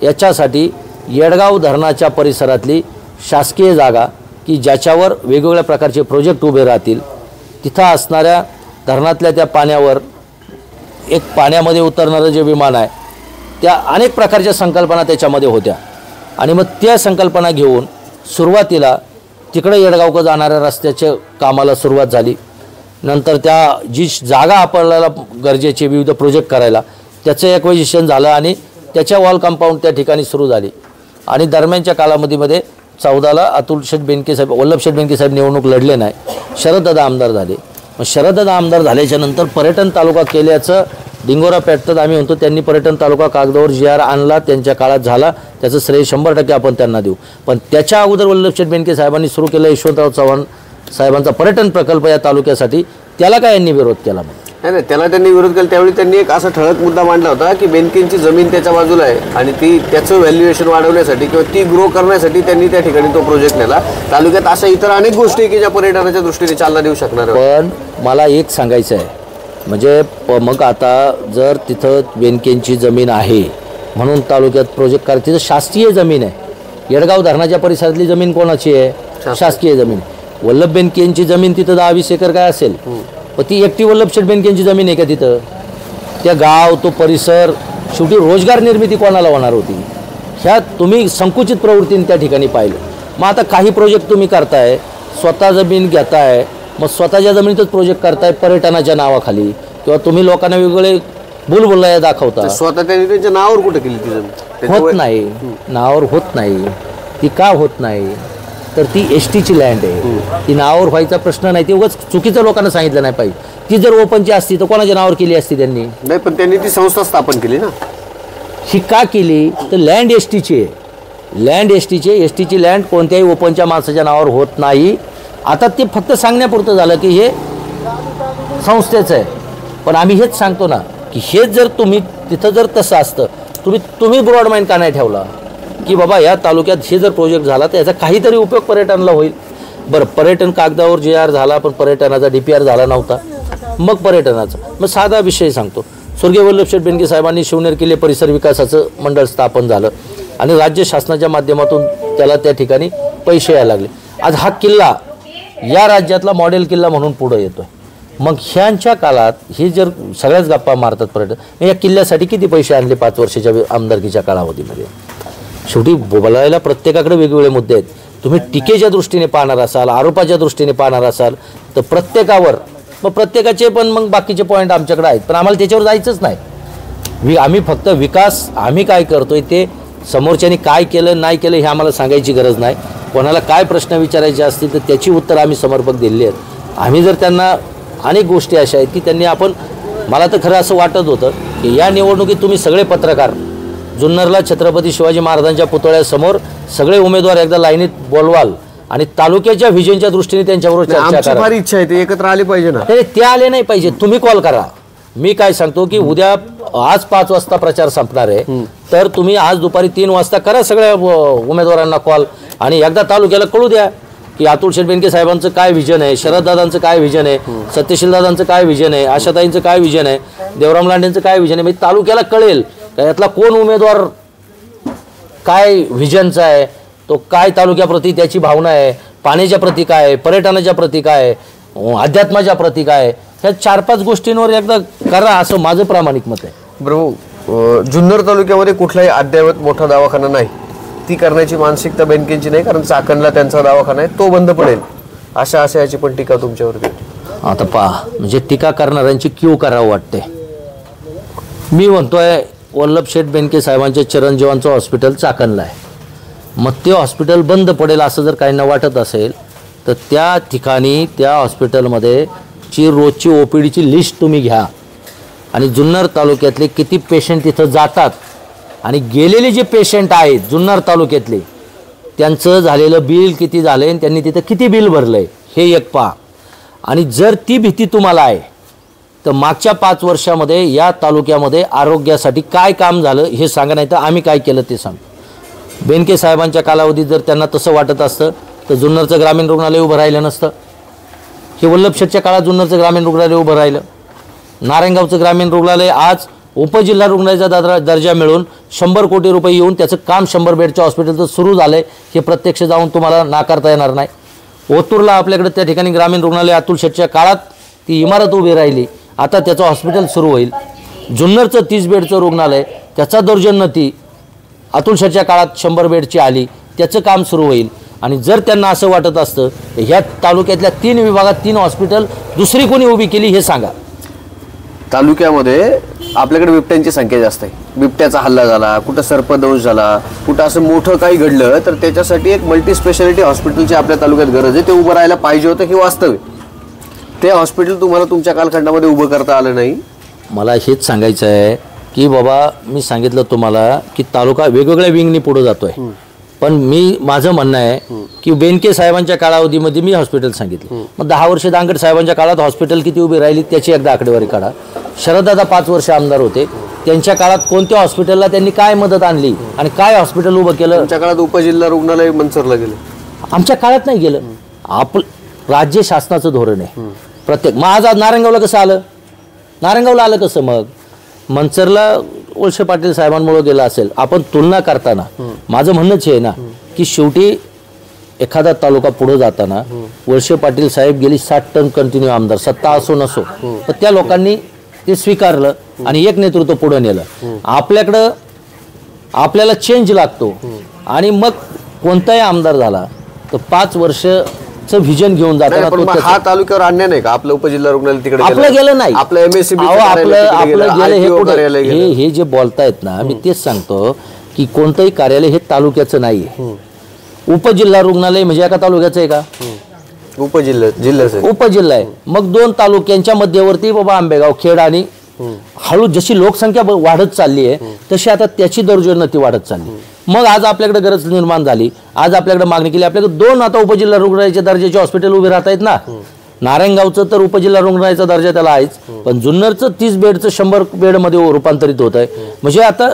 [SPEAKER 2] याच्यासाठी येडगाव धरणाच्या परिसरातली शासकीय जागा की ज्याच्यावर वेगवेगळ्या प्रकारचे प्रोजेक्ट उभे राहतील, तिथं असणाऱ्या धरणातल्या त्या पाण्यावर एक पाण्यामध्ये उतरणारं जे विमान आहे, त्या अनेक प्रकारच्या संकल्पना त्याच्यामध्ये होत्या. आणि मग त्या संकल्पना घेऊन सुरुवातीला तिकडे येडगावकडे जाणाऱ्या रस्त्याच्या कामाला सुरुवात झाली. नंतर त्या जी जागा आपल्याला गरजेची विविध प्रोजेक्ट करायला त्याचं ॲक्विजिशन झालं आणि त्याच्या वॉल कंपाऊंड त्या ठिकाणी सुरू झाली. आणि दरम्यानच्या कालावधीमध्ये 14ला अतुल शेठ बेनके साहेब, वल्लभशेठ बेनके साहेब निवडणूक लढले नाही, शरददादा आमदार झाले. मग शरददादा आमदार झाल्याच्या नंतर पर्यटन तालुका केल्याचं डिंगोरा पेटतात आम्ही म्हणतो. त्यांनी पर्यटन तालुका कागदावर GR आणला, त्यांच्या काळात झाला, त्याचं श्रेय 100% आपण त्यांना देऊ. पण त्याच्या अगोदर वल्लभशेठ बेनके साहेबांनी सुरू केलं यशवंतराव चव्हाण साहेबांचा पर्यटन प्रकल्प या तालुक्यासाठी, त्याला काय यांनी विरोध केला?
[SPEAKER 1] नाही, त्याला त्यांनी विरोध केला. त्यावेळी त्यांनी एक असा ठळक मुद्दा मांडला होता की बेनकेंची जमीन त्याच्या बाजूला आहे आणि ती त्याचं व्हॅल्युएशन वाढवण्यासाठी किंवा ती ग्रो करण्यासाठी त्यांनी त्या ठिकाणी तो प्रोजेक्ट नेला. तालुक्यात अशा इतर अनेक गोष्टी की ज्या पर्यटनाच्या दृष्टीने चालना देऊ शकणार.
[SPEAKER 2] पण मला एक सांगायचं आहे, म्हणजे मग आता जर तिथं बेनकेंची जमीन आहे म्हणून तालुक्यात प्रोजेक्ट करायचं, तिथं शासकीय जमीन आहे. येडगाव धरणाच्या परिसरातली जमीन कोणाची आहे? शासकीय जमीन. वल्लभ बेनकेंची जमीन तिथं 10-20 एकर काय असेल, पण ती एकटी वल्लभ शेठ बेनकेंची जमीन आहे का तिथं? त्या गाव, तो परिसर, शेवटी रोजगार निर्मिती कोणाला होणार होती? ह्या तुम्ही संकुचित प्रवृत्तीने त्या ठिकाणी पाहिलं. मग आता काही प्रोजेक्ट तुम्ही करताय, स्वतः जमीन घेताय, मग स्वतःच्या जमिनीतच प्रोजेक्ट करताय पर्यटनाच्या नावाखाली, किंवा तुम्ही लोकांना वेगवेगळे भूलभुलैया दाखवता.
[SPEAKER 1] स्वतः त्यांनी त्यांच्या नावावर कुठे केली ती जमीन?
[SPEAKER 2] होत नाही, नावावर होत नाही. ती का होत नाही? तर ती एसटीची लँड आहे, ती नावावर व्हायचा प्रश्न नाही. ती उगाच चुकीचं लोकांना सांगितलं नाही पाहिजे. ती जर ओपनची असती तर कोणाच्या नावावर केली असती त्यांनी?
[SPEAKER 1] नाही, पण त्यांनी ती संस्था स्थापन केली ना.
[SPEAKER 2] ही का केली? तर लँड एसटीची आहे, लँड एसटीची. एसटीची लँड कोणत्याही ओपनच्या माणसाच्या नावावर होत नाही. आता ते फक्त सांगण्यापुरतं झालं की हे संस्थेचं आहे, पण आम्ही हेच सांगतो ना की हेच जर तुम्ही तिथं जर तसं असतं, तुम्ही ब्रॉड माइंड का नाही ठेवला की बाबा या तालुक्यात हे जर प्रोजेक्ट झाला तर याचा काहीतरी उपयोग पर्यटनाला होईल. बरं, पर्यटन कागदावर JR झाला, पण पर्यटनाचा DPR झाला नव्हता. मग पर्यटनाचा, मग साधा विषय सांगतो. स्वर्गीय वल्लभ शेठ बेनके साहेबांनी शिवनेर किल्ले परिसर विकासाचं मंडळ स्थापन झालं आणि राज्य शासनाच्या माध्यमातून त्याला त्या ठिकाणी पैसे यायला लागले. आज हा किल्ला या राज्यातला मॉडेल किल्ला म्हणून पुढे येतोय. मग ह्यांच्या काळात हे जर सगळ्याच गप्पा मारतात पर्यटन, या किल्ल्यासाठी किती पैसे आणले 5 वर्षाच्या आमदारकीच्या कालावधीमध्ये? शेवटी बोलायला प्रत्येकाकडे वेगवेगळे मुद्दे आहेत. तुम्ही टीकेच्या दृष्टीने पाहणार असाल, आरोपाच्या दृष्टीने पाहणार असाल तर प्रत्येकावर, मग प्रत्येकाचे पण मग बाकीचे पॉईंट आमच्याकडे आहेत, पण आम्हाला त्याच्यावर जायचंच नाही. आम्ही फक्त विकास आम्ही काय करतोय ते समोरच्यानी काय केलं नाही केलं हे आम्हाला सांगायची गरज नाही. कोणाला काय प्रश्न विचारायचे असतील तर त्याची उत्तरं आम्ही समर्पक दिलेली आहेत. आम्ही जर त्यांना अनेक गोष्टी अशा आहेत की त्यांनी मला तर खरं असं वाटत होतं की या निवडणुकीत तुम्ही सगळे पत्रकार जुन्नरला छत्रपती शिवाजी महाराजांच्या पुतळ्यासमोर सगळे उमेदवार एकदा लाईनीत बोलवाल आणि तालुक्याच्या व्हिजनच्या दृष्टीने त्यांच्याबरोबर चर्चा करा.
[SPEAKER 1] फार इच्छा आहे ते एकत्र आले पाहिजे ना.
[SPEAKER 2] ते आले नाही पाहिजे. तुम्ही कॉल करा. मी काय सांगतो की उद्या आज 5 वाजता प्रचार संपणार आहे, तर तुम्ही आज दुपारी 3 वाजता करा सगळ्या उमेदवारांना कॉल आणि एकदा तालुक्याला कळू द्या की अतुल शेठ बेनके साहेबांचं काय व्हिजन आहे, शरददादांचं काय व्हिजन आहे, सत्यशीलदादांचं काय व्हिजन आहे, आशाताईंचं काय व्हिजन आहे, देवराम लांडेंचं काय व्हिजन आहे. म्हणजे तालुक्याला कळेल का यातला कोण उमेदवार काय व्हिजनचा आहे, तो काय तालुक्याप्रती त्याची भावना आहे, पाण्याच्या प्रती काय आहे, पर्यटनाच्या प्रती काय आहे, अध्यात्माच्या प्रती काय आहे, ह्या 4-5 गोष्टींवर एकदा करा असं माझं प्रामाणिक मत आहे.
[SPEAKER 1] बरोबर. जुन्नर तालुक्यामध्ये कुठलाही अद्ययावत मोठा दवाखाना नाही, ती करण्याची मानसिकता बेनकेंची नाही, कारण चाकणला त्यांचा दवाखाना आहे, तो बंद पडेल अशा आशयाची पण टीका तुमच्यावरती.
[SPEAKER 2] आता पहा, म्हणजे टीका करणाऱ्यांची क्यू करावं वाटते. मी म्हणतोय वल्लभ शेठ बेनके साहेबांच्या चिरंजीवांचं हॉस्पिटल चाकणला आहे, मग ते हॉस्पिटल बंद पडेल असं जर काहींना वाटत असेल तर त्या ठिकाणी त्या हॉस्पिटलमध्ये रोजची OPDची लिस्ट तुम्ही घ्या आणि जुन्नर तालुक्यातले किती पेशंट तिथं जातात आणि गेलेले जे पेशंट आहेत जुन्नर तालुक्यातले त्यांचं झालेलं बिल किती झालं आणि त्यांनी तिथं किती बिल भरलं आहे हे एक पहा. आणि जर ती भीती तुम्हाला आहे तर मागच्या 5 वर्षामध्ये या तालुक्यामध्ये आरोग्यासाठी काय काम झालं हे सांगा, नाही तर आम्ही काय केलं ते सांग. बेनके साहेबांच्या कालावधीत जर त्यांना तसं वाटत असतं तर जुन्नरचं ग्रामीण रुग्णालय उभं राहिलं नसतं. हे वल्लभ शेठच्या काळात जुन्नरचं ग्रामीण रुग्णालय उभं राहिलं. नारायणगावचं ग्रामीण रुग्णालय आज उपजिल्हा रुग्णालयाचा दर्जा मिळून 100 कोटी रुपये येऊन त्याचं काम 100 बेडच्या हॉस्पिटलचं सुरू झालं आहे, हे प्रत्यक्ष जाऊन तुम्हाला नाकारता येणार नाही. ओतूरला आपल्याकडे त्या ठिकाणी ग्रामीण रुग्णालय अतुल शेठच्या काळात ती इमारत उभी राहिली, आता त्याचं हॉस्पिटल सुरू होईल. जुन्नरचं 30 बेडचं रुग्णालय त्याचा दर्जोन्नती अतुल शेठच्या काळात 100 बेडची आली, त्याचं काम सुरू होईल. आणि जर त्यांना असं वाटत असतं ह्या तालुक्यातल्या 3 विभागात 3 हॉस्पिटल दुसरी कोणी उभी केली हे सांगा.
[SPEAKER 1] तालुक्यामध्ये आपल्याकडे बिबट्यांची संख्या जास्त आहे, बिबट्याचा हल्ला झाला, कुठं सर्पदंश झाला, कुठं असं मोठं काही घडलं तर त्याच्यासाठी एक मल्टी स्पेशालिटी हॉस्पिटलची आपल्या तालुक्यात गरज आहे. ते उभं राहायला पाहिजे होतं की वास्तव आहे ते हॉस्पिटल तुम्हाला तुमच्या कालखंडामध्ये उभं करता आलं नाही.
[SPEAKER 2] मला हेच सांगायचं आहे की बाबा मी सांगितलं तुम्हाला की तालुका वेगवेगळ्या विंगनी पुढे जातोय. पण माझं म्हणणं आहे की बेनके साहेबांच्या कालावधीमध्ये मी हॉस्पिटल सांगितलं, मग 10 वर्ष दांगट साहेबांच्या काळात हॉस्पिटल किती उभी राहिली त्याची एकदा आकडेवारी काढा. शरददादा 5 वर्ष आमदार होते, त्यांच्या काळात कोणत्या हॉस्पिटलला त्यांनी काय मदत आणली आणि काय हॉस्पिटल उभं केलं?
[SPEAKER 1] तुमच्या काळात उपजिल्हा रुग्णालय मंचरला गेलं,
[SPEAKER 2] आमच्या काळात नाही गेलं. राज्य शासनाचं धोरण आहे प्रत्येक. मग आज नारायणगावला कसं आलं? नारायणगावला आलं कसं? मग मनसरला वळसे पाटील साहेबांमुळे गेला असेल. आपण तुलना करताना माझं म्हणणंच आहे ना की शेवटी एखादा तालुका पुढे जाताना वळसे पाटील साहेब गेली 60 टन कंटिन्यू आमदार, सत्ता असो नसो, तर त्या लोकांनी ते स्वीकारलं आणि एक नेतृत्व पुढे नेलं. आपल्याकडं आपल्याला चेंज लागतो आणि मग कोणताही आमदार झाला तर 5 वर्षचं व्हिजन घेऊन जाताना
[SPEAKER 1] हा तालुक्यावर अन्याय नाही का? आपलं उपजिल्हा रुग्णालय तिकडे
[SPEAKER 2] आपलं गेलं नाही,
[SPEAKER 1] आपलं एमएससीबी
[SPEAKER 2] आपलं गेलं. हे जे बोलतायत ना, मी तेच सांगतो की कोणतंही कार्यालय हे तालुक्याचं नाहीये. उपजिल्हा रुग्णालय म्हणजे एका तालुक्याचं आहे का?
[SPEAKER 1] जिल्ह्याचं
[SPEAKER 2] उपजिल्हा आहे. मग 2 तालुक्यांच्या मध्यवर्ती बाबा आंबेगाव, खेड आणि हळू जशी लोकसंख्या वाढत चालली आहे तशी आता त्याची दर्जोन्नती वाढत चालली. मग आज आपल्याकडे गरज निर्माण झाली, आज आपल्याकडे मागणी केली, आपल्याकडे 2 आता उपजिल्हा रुग्णालयाच्या दर्जाचे हॉस्पिटल उभे राहत आहेत ना. नारायणगावचं तर उपजिल्हा रुग्णालयाचा दर्जा त्याला आहेच, पण जुन्नरचं 30 बेडचं 100 बेडमध्ये रूपांतरित होत आहे. म्हणजे आता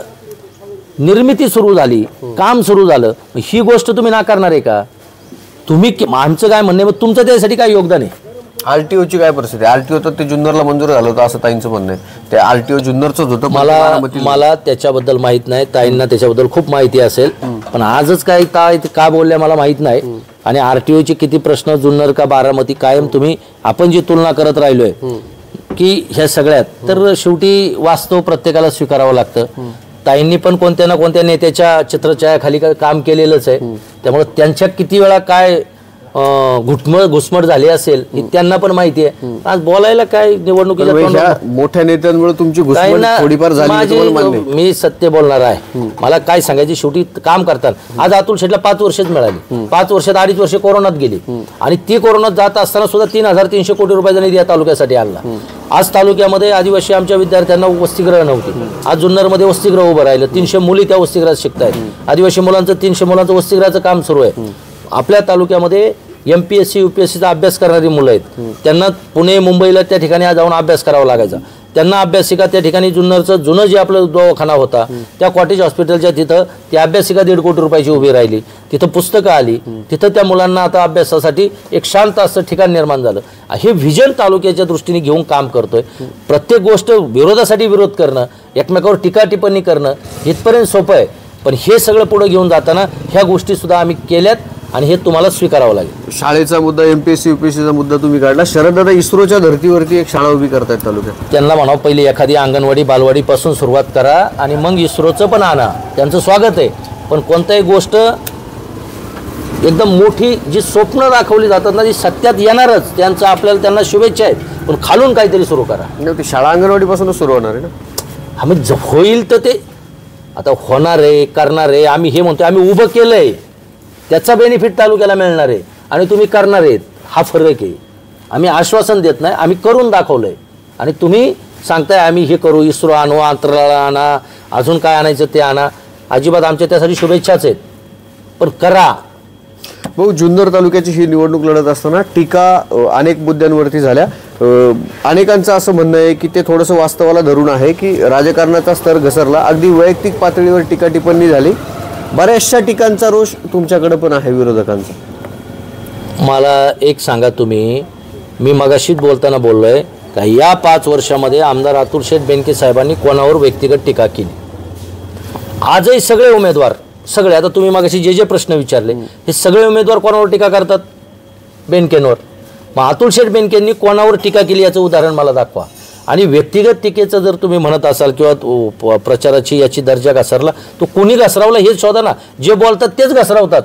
[SPEAKER 2] निर्मिती सुरू झाली, काम सुरू झालं. ही गोष्ट तुम्ही नाकारणार आहे का? तुम्ही आमचं काय म्हणणं आहे, तुमचं त्यासाठी काय योगदान आहे?
[SPEAKER 1] आरटीओची काय परिस्थिती? आरटीओ तर ते जुन्नरला मंजूर झालं होतं असं ताईंचं म्हणणं आहे. ते आरटीओ जुन्नरचंच होतं.
[SPEAKER 2] मला त्याच्याबद्दल माहित नाही, ताईंना त्याच्याबद्दल खूप माहिती असेल, पण आजच काय का बोलल्या मला माहित नाही. आणि आरटीओचे किती प्रश्न, जुन्नर का बारामती, कायम तुम्ही आपण जी तुलना करत राहिलोय की ह्या सगळ्यात, तर शेवटी वास्तव प्रत्येकाला स्वीकारावं लागतं. ताईंनी पण कोणत्या ना कोणत्या नेत्याच्या चित्रछायाखाली काम केलेलंच आहे, त्यामुळे त्यांच्या किती वेळा काय घुसमट झाली असेल ही त्यांना पण माहिती आहे. आज बोलायला काय निवडणुकीच्या
[SPEAKER 1] मोठ्या नेत्यांमुळे तुमची घुसमट थोडीफार झाली.
[SPEAKER 2] मी सत्य बोलणार आहे. मला काय सांगायचे, शेवटी काम करतात. आज अतुल शेठला 5 वर्षच मिळाली, 5 वर्षात 2.5 वर्ष कोरोनात गेली आणि ती कोरोनात जात असताना सुद्धा 3,300 कोटी रुपयाचा निधी या तालुक्यासाठी आणला. आज तालुक्यामध्ये आदिवासी आमच्या विद्यार्थ्यांना वसतिगृह नव्हती, आज जुन्नरमध्ये वसतिगृह उभं राहिलं. 300 मुली त्या वसतिगृहात शिकतायत. आदिवासी मुलांचं 300 मुलांचं वसतिगृहाचं काम सुरू आहे. आपल्या तालुक्यामध्ये MPSC UPSCचा अभ्यास करणारी मुलं आहेत, त्यांना पुणे मुंबईला त्या ठिकाणी जाऊन अभ्यास करावा लागायचा. त्यांना अभ्यासिका त्या ठिकाणी जुन्नरचं जुनं जे आपलं दवाखाना होता त्या कॉटेज हॉस्पिटलच्या तिथं ती अभ्यासिका 1.5 कोटी रुपयाची उभी राहिली. तिथं पुस्तकं आली, तिथं त्या मुलांना आता अभ्यासासाठी एक शांत असं ठिकाण निर्माण झालं. हे व्हिजन तालुक्याच्या दृष्टीने घेऊन काम करतोय. प्रत्येक गोष्ट विरोधासाठी विरोध करणं, एकमेकावर टीका टिप्पणी करणं इथपर्यंत सोपं आहे, पण हे सगळं पुढे घेऊन जाताना ह्या गोष्टी सुद्धा आम्ही केल्यात आणि हे तुम्हाला स्वीकारावं लागेल.
[SPEAKER 1] शाळेचा मुद्दा, MPSC UPSCचा मुद्दा तुम्ही काढला. शरददादा इस्रोच्या धर्तीवरती एक शाळा उभी करतायत तालुक्यात.
[SPEAKER 2] त्यांना म्हणावं पहिली एखादी अंगणवाडी बालवाडीपासून सुरुवात करा आणि मग इस्रोचं पण आणा. त्यांचं स्वागत आहे, पण कोणत्याही गोष्ट एकदम मोठी जी स्वप्न दाखवली जातात ना, ती सत्यात येणारच. त्यांचं आपल्याला त्यांना शुभेच्छा आहेत, पण खालून काहीतरी सुरू करा.
[SPEAKER 1] ती शाळा अंगणवाडीपासूनच सुरू होणार आहे ना.
[SPEAKER 2] आम्ही होईल तर ते आता होणार आहे, करणार आहे. आम्ही हे म्हणतो आम्ही उभं केलंय, त्याचा बेनिफिट तालुक्याला मिळणार आहे आणि तुम्ही करणार आहेत, हा फरक आहे. आम्ही आश्वासन देत नाही, आम्ही करून दाखवलंय आणि तुम्ही सांगताय आम्ही हे करू, इस्रो आणू, अंतराळ आणा, अजून काय आणायचं ते आणा. अजिबात आमच्या त्यासाठी शुभेच्छाच आहेत, पण करा.
[SPEAKER 1] भाऊ, जुन्नर तालुक्याची ही निवडणूक लढत असताना टीका अनेक मुद्द्यांवरती झाल्या. अनेकांचं असं म्हणणं आहे की ते थोडंसं वास्तवाला धरून आहे की राजकारणाचा स्तर घसरला, अगदी वैयक्तिक पातळीवर टीका टिप्पणी झाली. बऱ्याचशा ठिकाणचा रोष तुमच्याकडे पण आहे विरोधकांचा.
[SPEAKER 2] मला एक सांगा तुम्ही, मी मगाशीच बोलताना बोललोय का या 5 वर्षामध्ये आमदार अतुल शेठ बेनके साहेबांनी कोणावर व्यक्तिगत टीका केली? आजही सगळे उमेदवार सगळे, आता तुम्ही मगाशी जे प्रश्न विचारले हे सगळे उमेदवार कोणावर टीका करतात? बेनकेंवर. मग अतुल शेठ बेनकेंनी कोणावर टीका केली याचं उदाहरण मला दाखवा. आणि व्यक्तिगत टीकेचं जर तुम्ही म्हणत असाल किंवा प्रचाराची याची दर्जा घसरला, तो कोणी घसरावला हेच शोधा ना. जे बोलतात तेच घसरावतात.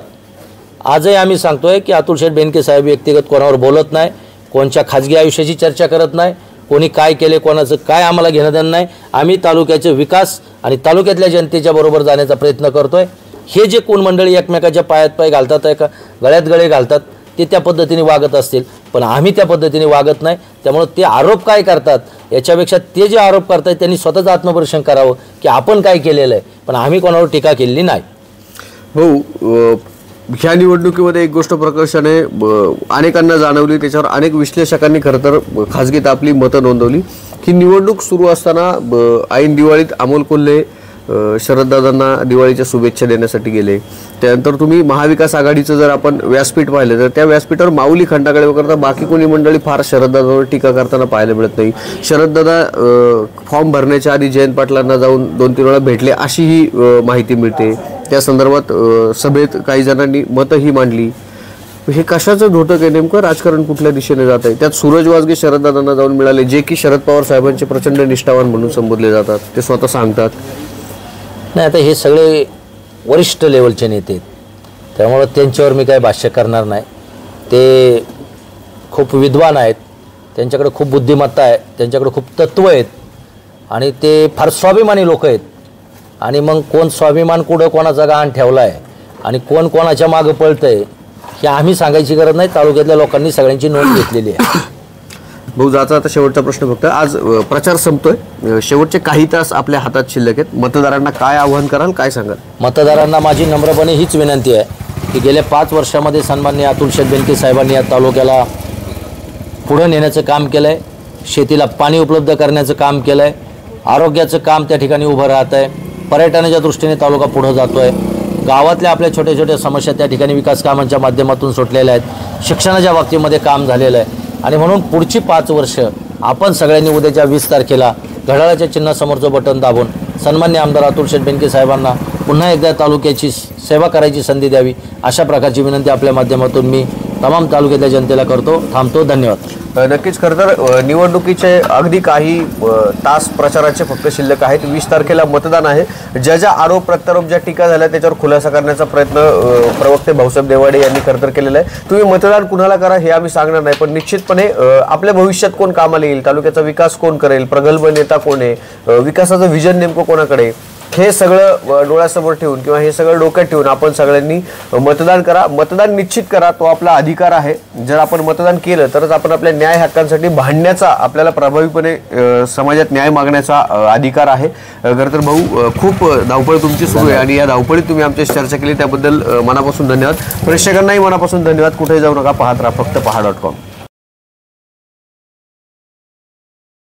[SPEAKER 2] आजही आम्ही सांगतोय की अतुल शेठ बेनके साहेब व्यक्तिगत कोणावर बोलत नाही, कोणच्या खाजगी आयुष्याची चर्चा करत नाही, कोणी काय केले कोणाचं काय आम्हाला घेणं देणं नाही. आम्ही तालुक्याचे विकास आणि तालुक्यातल्या जनतेच्या बरोबर जाण्याचा प्रयत्न करतोय. हे जे कोण मंडळी एकमेकाच्या पायात पाय घालतात, एका गळ्यात गळे घालतात, ते त्या पद्धतीने वागत असतील, पण आम्ही त्या पद्धतीने वागत नाही. त्यामुळे ते आरोप काय करतात याच्यापेक्षा ते जे आरोप करतात त्यांनी स्वतःचं आत्मपरीक्षण करावं की आपण काय केलेलं आहे, पण आम्ही कोणावर टीका केलेली नाही.
[SPEAKER 1] भाऊ, ह्या निवडणुकीमध्ये एक गोष्ट प्रकर्षाने अनेकांना जाणवली, त्याच्यावर अनेक विश्लेषकांनी खरं तर खासगीत आपली मतं नोंदवली की निवडणूक सुरू असताना ऐन दिवाळीत अमोल कोल्हे शरददादांना दिवाळीच्या शुभेच्छा देण्यासाठी गेले. त्यानंतर तुम्ही महाविकास आघाडीचं जर आपण व्यासपीठ पाहिलं तर त्या व्यासपीठावर माऊली खंडाकडे वगैरे बाकी कोणी मंडळी फार शरददादावर टीका करताना पाहायला मिळत नाही. शरददादा फॉर्म भरण्याच्या आधी जयंत पाटलांना जाऊन 2-3 वेळा भेटले अशी ही माहिती मिळते. त्या संदर्भात सभेत काही जणांनी मतही मांडली. हे कशाचं धोतक आहे नेमकं? राजकारण कुठल्या दिशेने जात आहे? त्यात सूरज वाजगे शरददादांना जाऊन मिळाले, जे की शरद पवार साहेबांचे प्रचंड निष्ठावान म्हणून संबोधले जातात, ते स्वतः सांगतात.
[SPEAKER 2] नाही, आता हे सगळे वरिष्ठ लेवलचे नेते आहेत, त्यामुळं त्यांच्यावर मी काय भाष्य करणार नाही. ते खूप विद्वान आहेत, त्यांच्याकडे खूप बुद्धिमत्ता आहे, त्यांच्याकडे खूप तत्त्व आहेत आणि ते फार स्वाभिमानी लोक आहेत. आणि मग कोण स्वाभिमान कुठं कोणाचा गहाण ठेवला आहे आणि कोण कोणाच्या मागं पळतं आहे हे आम्ही सांगायची गरज नाही. तालुक्यातल्या लोकांनी सगळ्यांची नोंद घेतलेली आहे.
[SPEAKER 1] भाऊ, जाता आता शेवटचा प्रश्न फक्त. आज प्रचार संपतोय, शेवटचे काही तास आपल्या हातात शिल्लक आहेत. मतदारांना काय आव्हान कराल, काय सांगाल?
[SPEAKER 2] मतदारांना माझी नम्रपणे हीच विनंती आहे की गेल्या 5 वर्षामध्ये सन्माननीय अतुलशेठ बेनके साहेबांनी या तालुक्याला पुढे नेण्याचं काम केलं आहे, शेतीला पाणी उपलब्ध करण्याचं काम केलं आहे, आरोग्याचं काम त्या ठिकाणी उभं राहत आहे, पर्यटनाच्या दृष्टीने तालुका पुढं जातो आहे, गावातल्या आपल्या छोट्या छोट्या समस्या त्या ठिकाणी विकास कामांच्या माध्यमातून सुटलेल्या आहेत, शिक्षणाच्या बाबतीमध्ये काम झालेलं आहे. आणि म्हणून पुढची 5 वर्ष आपण सगळ्यांनी उद्याच्या 20 तारखेला घड्याळाच्या चिन्हासमोरचं बटन दाबून सन्मान्य आमदार अतुलशेठ बेनके साहेबांना पुन्हा एकदा तालुक्याची सेवा करायची संधी द्यावी, अशा प्रकारची विनंती आपल्या माध्यमातून मी तमाम तालुक्यातल्या जनतेला करतो. थांबतो. धन्यवाद.
[SPEAKER 1] नक्कीच. खरं तर निवडणुकीचे अगदी काही तास प्रचाराचे फक्त शिल्लक आहेत. 20 तारखेला मतदान आहे. ज्या आरोप प्रत्यारोप ज्या टीका झाल्या त्याच्यावर खुलासा करण्याचा प्रयत्न प्रवक्ते भाऊसाहेब देवाडे यांनी खरं तर केलेला आहे. तुम्ही मतदान कुणाला करा हे आम्ही सांगणार नाही, पण निश्चितपणे आपल्या भविष्यात कोण कामाला येईल, तालुक्याचा विकास कोण करेल, प्रगल्भ नेता कोण आहे, विकासाचं विजन नेमकं कोणाकडे, हे सगळं डोळ्यासमोर ठेवून किंवा हे सगळं डोक्यात ठेवून आपण सगळ्यांनी मतदान करा. मतदान निश्चित करा, तो आपला अधिकार आहे. जर आपण मतदान केलं तरच आपण आपल्या न्याय हक्कांसाठी भांडण्याचा, आपल्याला प्रभावीपणे समाजात न्याय मागण्याचा अधिकार आहे. खरं तर भाऊ, खूप धावपळ तुमची सुरू आहे आणि या धावपळीत तुम्ही आमच्याशी चर्चा केली त्याबद्दल मनापासून धन्यवाद. प्रेक्षकांनाही मनापासून धन्यवाद. कुठेही जाऊ नका, पाहत राहा फक्त पहा.com.